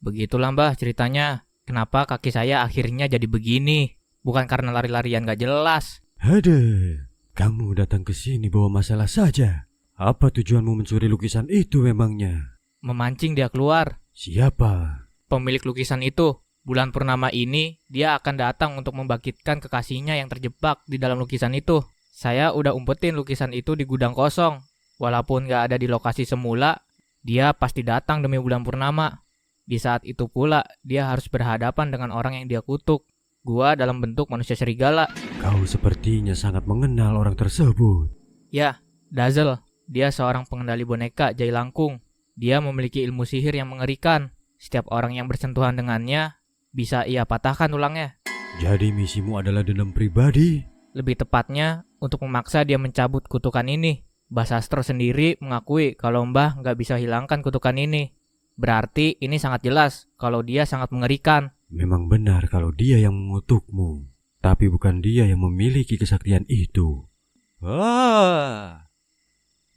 Begitulah Mbah ceritanya. Kenapa kaki saya akhirnya jadi begini? Bukan karena lari-larian gak jelas. Aduh, kamu datang ke sini bawa masalah saja. Apa tujuanmu mencuri lukisan itu memangnya? Memancing dia keluar. Siapa? Pemilik lukisan itu. Bulan purnama ini, dia akan datang untuk membangkitkan kekasihnya yang terjebak di dalam lukisan itu. Saya udah umpetin lukisan itu di gudang kosong. Walaupun gak ada di lokasi semula, dia pasti datang demi bulan purnama. Di saat itu pula, dia harus berhadapan dengan orang yang dia kutuk. Gua dalam bentuk manusia serigala. Kau sepertinya sangat mengenal orang tersebut. Ya, Dazzle. Dia seorang pengendali boneka Jai Langkung. Dia memiliki ilmu sihir yang mengerikan. Setiap orang yang bersentuhan dengannya, bisa ia patahkan tulangnya. Jadi misimu adalah dendam pribadi? Lebih tepatnya, untuk memaksa dia mencabut kutukan ini. Mbah Sastro sendiri mengakui kalau Mbah nggak bisa hilangkan kutukan ini. Berarti ini sangat jelas kalau dia sangat mengerikan. Memang benar kalau dia yang mengutukmu, tapi bukan dia yang memiliki kesaktian itu.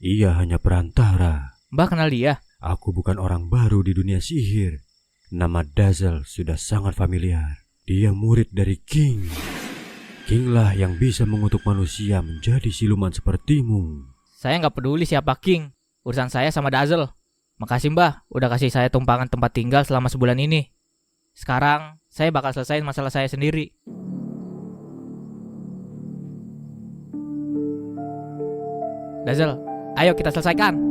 Ia hanya perantara. Mbah kenal dia? Aku bukan orang baru di dunia sihir. Nama Dazzle sudah sangat familiar. Dia murid dari King. King lah yang bisa mengutuk manusia menjadi siluman sepertimu. Saya nggak peduli siapa King. Urusan saya sama Dazzle. Makasih Mbah, udah kasih saya tumpangan tempat tinggal selama sebulan ini. Sekarang, saya bakal selesaiin masalah saya sendiri. Dazzle, ayo kita selesaikan.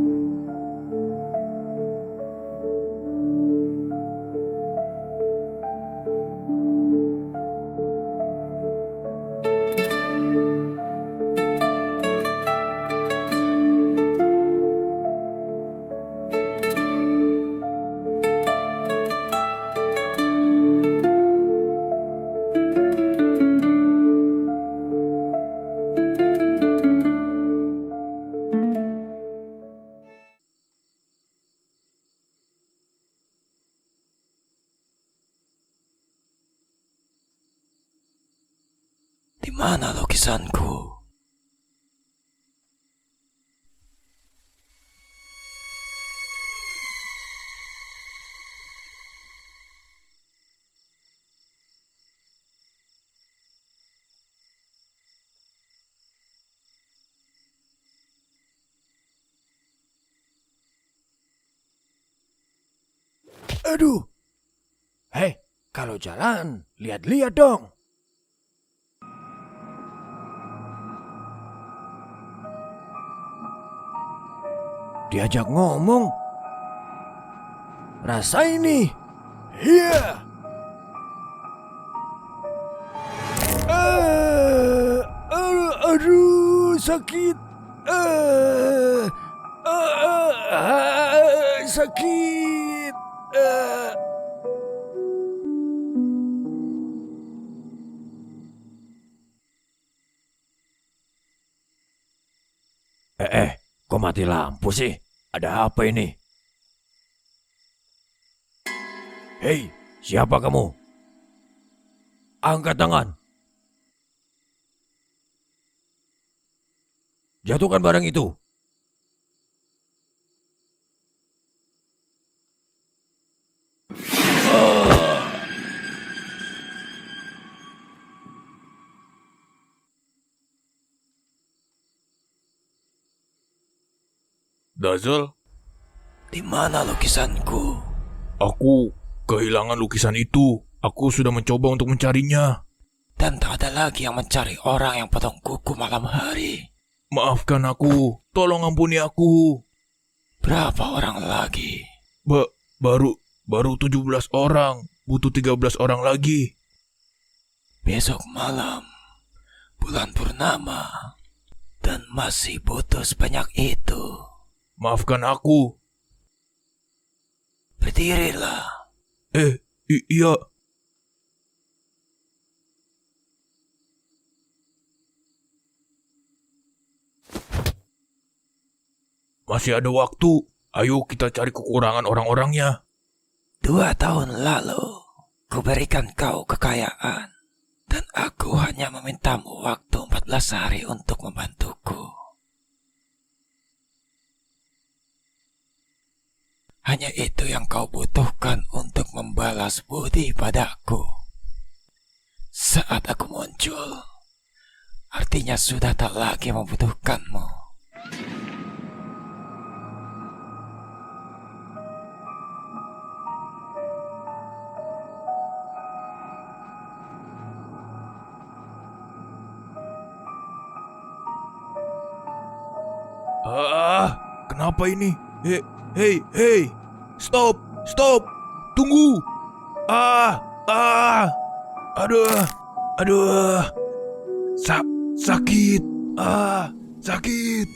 Di mana lukisanku? Aduh. Hei, kalau jalan, lihat-lihat dong. Diajak ngomong. Rasa ini. Iya. Aduh, sakit. Sakit. Kok mati lampu sih? Ada apa ini? Hei, siapa kamu? Angkat tangan. Jatuhkan barang itu. Dazzle, Di mana lukisanku? aku kehilangan lukisan itu. Aku sudah mencoba untuk mencarinya. Dan tak ada lagi yang mencari orang yang potong kuku malam hari. Maafkan aku, tolong ampuni aku. Berapa orang lagi? Baru 17 orang, butuh 13 orang lagi. Besok malam, bulan purnama, dan masih butuh sebanyak itu. Maafkan aku. Berdirilah. Iya. Masih ada waktu. Ayo kita cari kekurangan orang-orangnya. 2 tahun lalu, kuberikan kau kekayaan. Dan aku hanya memintamu waktu 14 hari untuk membantuku. Hanya itu yang kau butuhkan untuk membalas budi padaku. Saat aku muncul, artinya sudah tak lagi membutuhkanmu. Kenapa ini? Hei, stop, tunggu. Aduh, sakit, sakit.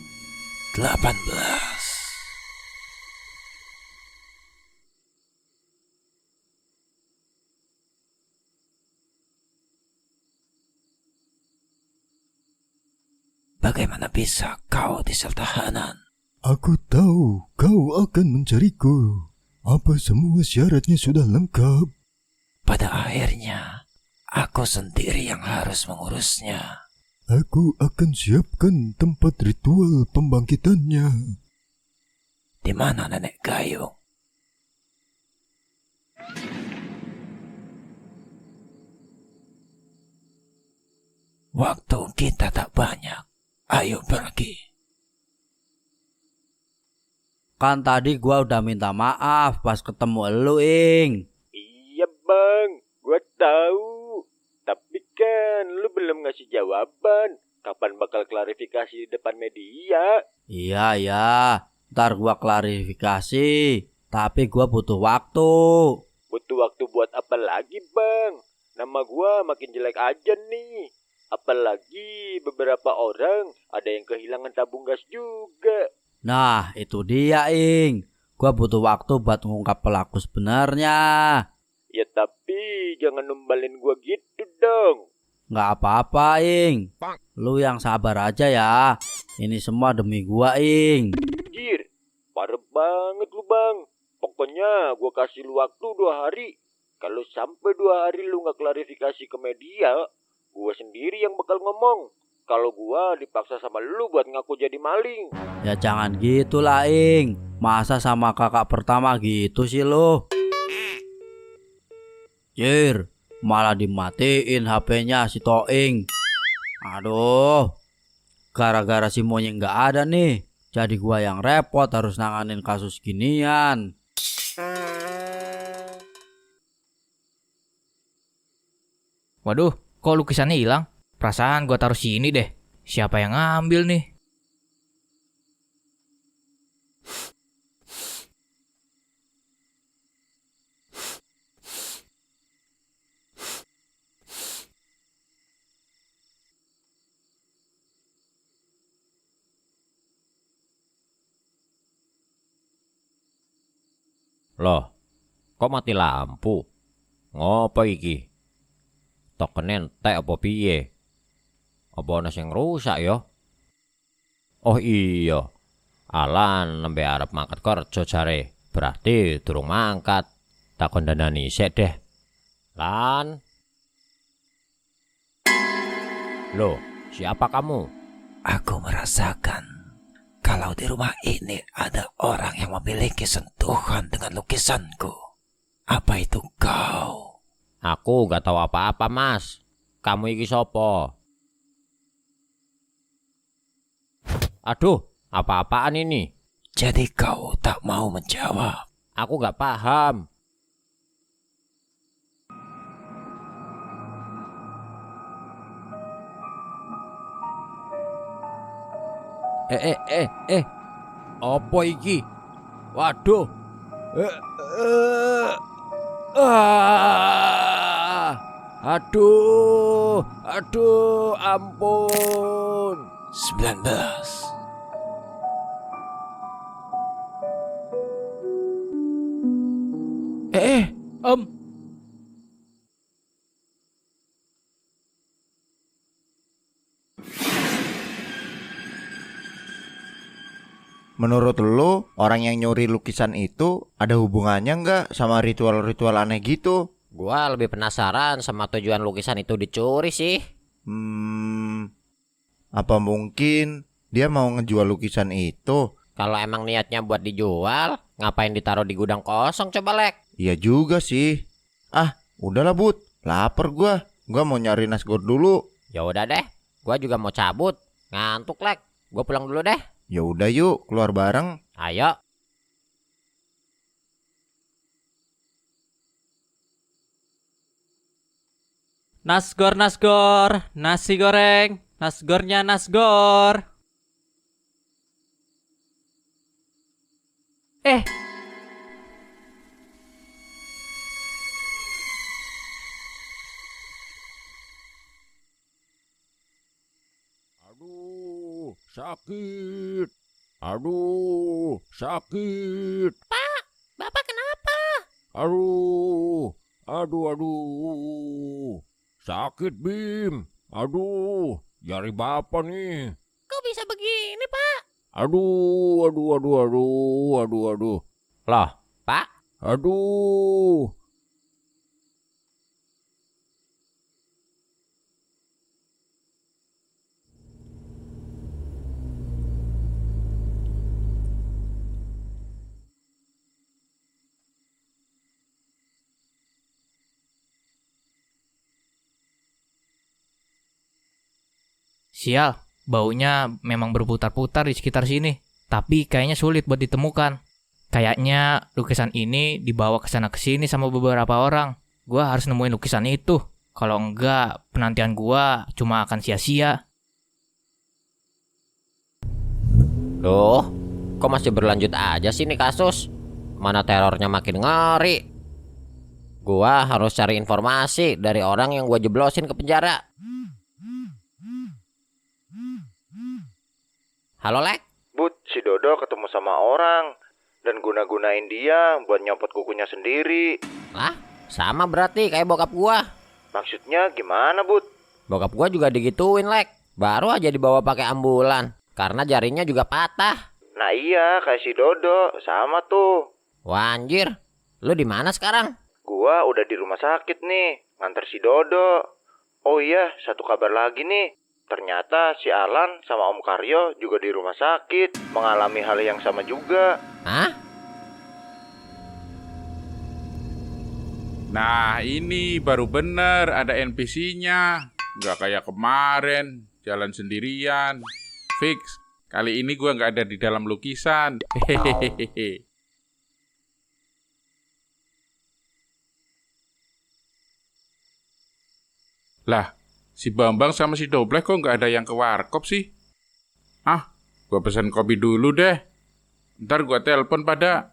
18. Bagaimana bisa kau di sel tahanan? Aku tahu kau akan mencariku. Apa semua syaratnya sudah lengkap? Pada akhirnya, aku sendiri yang harus mengurusnya. Aku akan siapkan tempat ritual pembangkitannya. Di mana Nenek Gayung? Waktu kita tak banyak. Ayo pergi. Kan tadi gua udah minta maaf pas ketemu elu, Ing. Iya bang, gua tahu. Tapi kan lu belum ngasih jawaban. Kapan bakal klarifikasi di depan media? Iya, ntar gua klarifikasi. Tapi gua butuh waktu. Butuh waktu buat apa lagi bang? Nama gua makin jelek aja nih. Apalagi beberapa orang ada yang kehilangan tabung gas juga. Nah, itu dia, Ing. Gua butuh waktu buat mengungkap pelaku sebenarnya. Ya tapi jangan numbalin gua gitu dong. Nggak apa-apa, Ing. Lu yang sabar aja ya. Ini semua demi gua, Ing. Jir, parah banget lu bang. Pokoknya gua kasih lu waktu 2 hari. Kalau sampai 2 hari lu nggak klarifikasi ke media, gua sendiri yang bakal ngomong. Kalau gua dipaksa sama lu buat ngaku jadi maling. Ya jangan gitu lah, Ing. Masa sama kakak pertama gitu sih lo? Jir, malah dimatiin HP-nya si Toing. Aduh, gara-gara si Monyet nggak ada nih. Jadi gua yang repot harus nanganin kasus ginian. Waduh, kok lukisannya hilang? Perasaan gua taruh sini deh. Siapa yang ngambil nih? Loh, kok mati lampu? Ngopo iki? Token entek apa piye? Apa ana sing rusak ya? Oh iya. Alan nembe arep mangkat kerja jare. Berarti durung mangkat. Takon dandani sik deh. Lan. Loh, siapa kamu? Aku merasakan kalau di rumah ini ada orang yang memiliki sentuhan dengan lukisanku. Apa itu kau? Aku gak tahu apa-apa, Mas. Kamu iki sopo? Aduh, apa-apaan ini? Jadi kau tak mau menjawab? Aku gak paham. Apa iki? Waduh. Aduh, ampun. 19. Om, Menurut lo, orang yang nyuri lukisan itu ada hubungannya nggak sama ritual-ritual aneh gitu? Gua lebih penasaran sama tujuan lukisan itu dicuri sih. Apa mungkin dia mau ngejual lukisan itu? Kalau emang niatnya buat dijual, ngapain ditaruh di gudang kosong coba, Lek? Iya juga sih. Ah, udahlah Bud, lapar gua. Gua mau nyari nasgor dulu. Ya udah deh, gua juga mau cabut. Ngantuk, Lek. Gua pulang dulu deh. Ya udah yuk, keluar bareng. Ayo. Nasgor, nasgor, nasi goreng, nasgornya nasgor. Aduh, sakit. Aduh, sakit. Bapak kenapa? Aduh. Sakit, Bim. Aduh, jari bapak nih. Kok bisa begini, Pak? Aduh. Lah, Pak? Aduh. Sial, baunya memang berputar-putar di sekitar sini. Tapi kayaknya sulit buat ditemukan. Kayaknya lukisan ini dibawa ke sana ke sini sama beberapa orang. Gua harus nemuin lukisan itu. Kalau enggak, penantian gua cuma akan sia-sia. Loh, kok masih berlanjut aja sih nih kasus? Mana terornya makin ngeri. Gua harus cari informasi dari orang yang gua jeblosin ke penjara. Halo, Lek? Bud, si Dodo ketemu sama orang dan guna-gunain dia buat nyopot kukunya sendiri. Lah, sama berarti kayak bokap gua. Maksudnya gimana, Bud? Bokap gua juga digituin, Lek. Baru aja dibawa pakai ambulan karena jarinya juga patah. Nah iya, kayak si Dodo, sama tuh. Wah, anjir. Lu di mana sekarang? Gua udah di rumah sakit nih, nganter si Dodo. Oh iya, satu kabar lagi nih. Ternyata si Alan sama Om Karyo juga di rumah sakit, mengalami hal yang sama juga. Hah? Nah, ini baru bener ada NPC-nya. Nggak kayak kemarin, jalan sendirian. Fix, kali ini gua nggak ada di dalam lukisan. Hehehe. Lah, si Bambang sama si Doblek kok nggak ada yang ke warkop sih? Ah, gua pesen kopi dulu deh. Ntar gua telepon pada.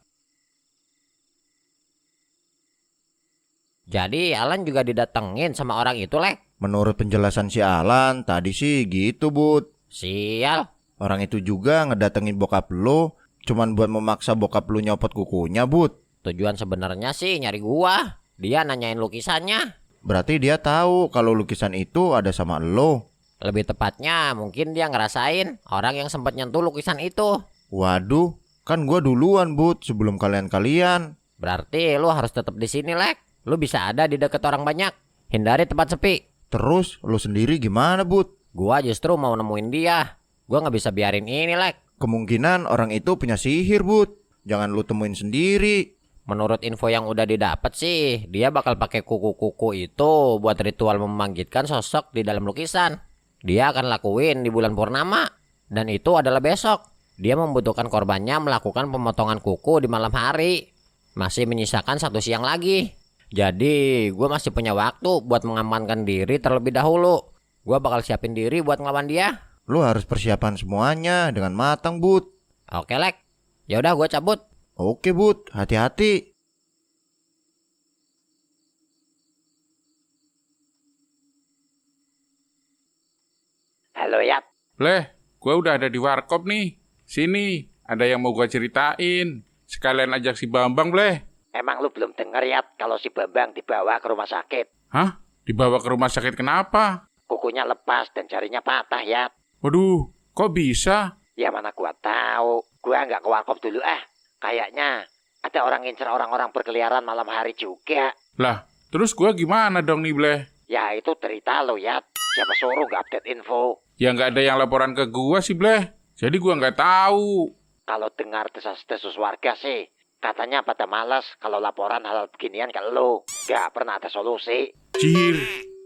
Jadi Alan juga didatengin sama orang itu, Lek? Menurut penjelasan si Alan, tadi sih gitu, Bud. Sial. Orang itu juga ngedatengin bokap lo, cuman buat memaksa bokap lo nyopot kukunya, Bud. Tujuan sebenarnya sih nyari gua. Dia nanyain lukisannya. Berarti dia tahu kalau lukisan itu ada sama lo. Lebih tepatnya mungkin dia ngerasain orang yang sempat nyentuh lukisan itu. Waduh, kan gua duluan, Bud, sebelum kalian-kalian. Berarti lu harus tetap di sini, Lek. Lu bisa ada di dekat orang banyak. Hindari tempat sepi. Terus lo sendiri gimana, Bud? Gua justru mau nemuin dia. Gua nggak bisa biarin ini, Lek. Kemungkinan orang itu punya sihir, Bud. Jangan lu temuin sendiri. Menurut info yang udah didapat sih, dia bakal pakai kuku-kuku itu buat ritual membangkitkan sosok di dalam lukisan. Dia akan lakuin di bulan purnama. Dan itu adalah besok. Dia membutuhkan korbannya melakukan pemotongan kuku di malam hari. Masih menyisakan 1 siang lagi. Jadi gue masih punya waktu buat mengamankan diri terlebih dahulu. Gue bakal siapin diri buat ngelawan dia. Lu harus persiapan semuanya dengan matang, Bud. Oke, Lek. Yaudah gue cabut. Oke, Bud. Hati-hati. Halo, Yap. Leh, gua udah ada di warkop nih. Sini, ada yang mau gua ceritain. Sekalian ajak si Bambang, Bleh. Emang lu belum denger, Yap, kalau si Bambang dibawa ke rumah sakit. Hah? Dibawa ke rumah sakit kenapa? Kukunya lepas dan jarinya patah, Yap. Waduh, kok bisa? Ya mana gua tahu. Gua nggak ke warkop dulu ah. Kayaknya ada orang ngincer orang-orang berkeliaran malam hari juga. Lah, terus gua gimana dong nih, Bleh? Ya itu cerita lo, Yap. Siapa suruh nggak update info? Ya nggak ada yang laporan ke gua sih, Bleh. Jadi gua nggak tahu. Kalau dengar desas-desus warga sih, Katanya pada malas kalau laporan hal beginian ke lo. Gak pernah ada solusi. Jir.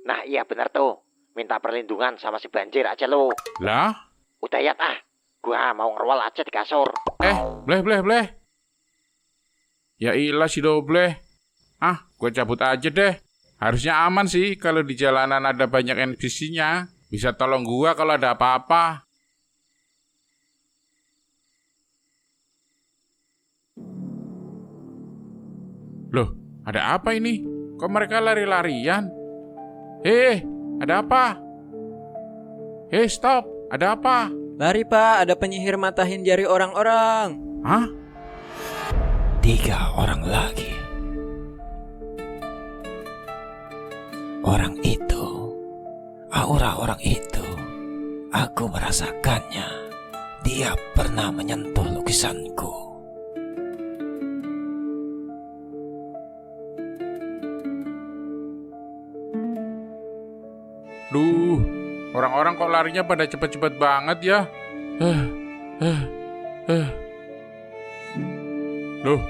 Nah iya bener tuh. Minta perlindungan sama si banjir aja lo. Lah? Udah ya gua mau ngerwal aja di kasur. Bleh. Ya ilah si Dobleh. Gua cabut aja deh. Harusnya aman sih kalau di jalanan ada banyak NPC-nya. Bisa tolong gua kalau ada apa-apa. Loh, ada apa ini? Kok mereka lari-larian? Ada apa? Stop, ada apa? Lari pak, ada penyihir matahin jari orang-orang. Hah? 3 orang lagi. Orang itu, aura orang itu, aku merasakannya. Dia pernah menyentuh lukisanku. Duh, orang-orang kok larinya pada cepet-cepet banget ya? Loh.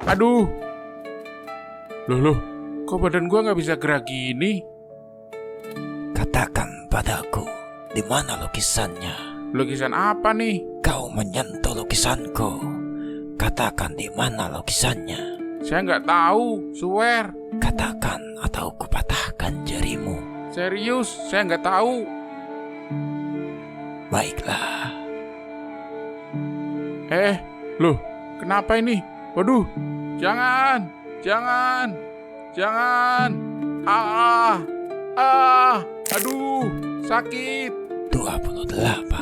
Aduh. Loh, kok badan gua nggak bisa gerak gini? Katakan padaku, di mana lukisannya? Lukisan apa nih? Kau menyentuh lukisanku. Katakan di mana lukisannya? Saya nggak tahu, swear. Katakan atau kupatahkan jarimu. Serius, saya nggak tahu. Baiklah. Loh, kenapa ini? Waduh, jangan. Aduh, sakit. 28.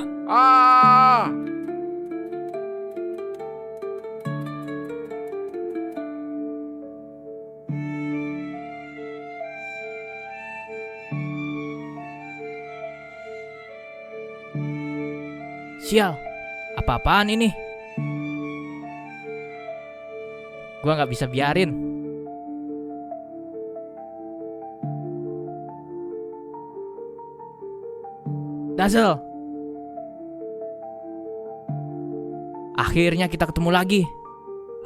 Sial, apa-apaan ini? Gua nggak bisa biarin. Dazzle. Akhirnya kita ketemu lagi.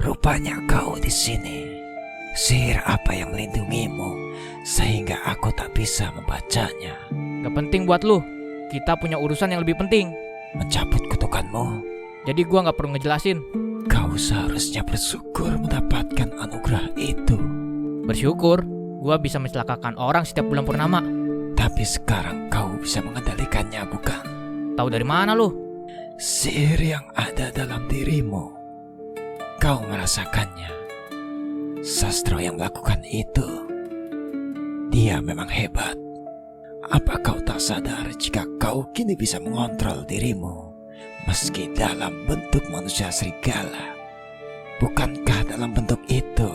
Rupanya kau di sini. Sihir apa yang melindungimu sehingga aku tak bisa membacanya? Gak penting buat lu. Kita punya urusan yang lebih penting. Mencabut kutukanmu. Jadi gua gak perlu ngejelasin. Kau seharusnya bersyukur mendapatkan anugerah itu. Bersyukur gua bisa mencelakakan orang setiap bulan purnama. Tapi sekarang kau bisa mengendalikannya, bukan? Tahu dari mana lu? Sihir yang ada dalam dirimu. Kau merasakannya. Sastro yang melakukan itu, dia memang hebat. Apa kau tak sadar jika kau kini bisa mengontrol dirimu meski dalam bentuk manusia serigala? Bukankah dalam bentuk itu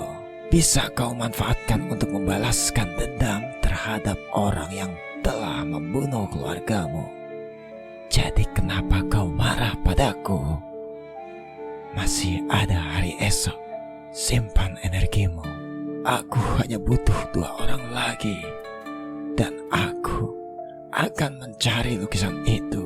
bisa kau manfaatkan untuk membalaskan dendam terhadap orang yang telah membunuh keluargamu? Jadi kenapa kau marah padaku? Masih ada hari esok. Simpan energimu. Aku hanya butuh 2 orang lagi. Dan aku akan mencari lukisan itu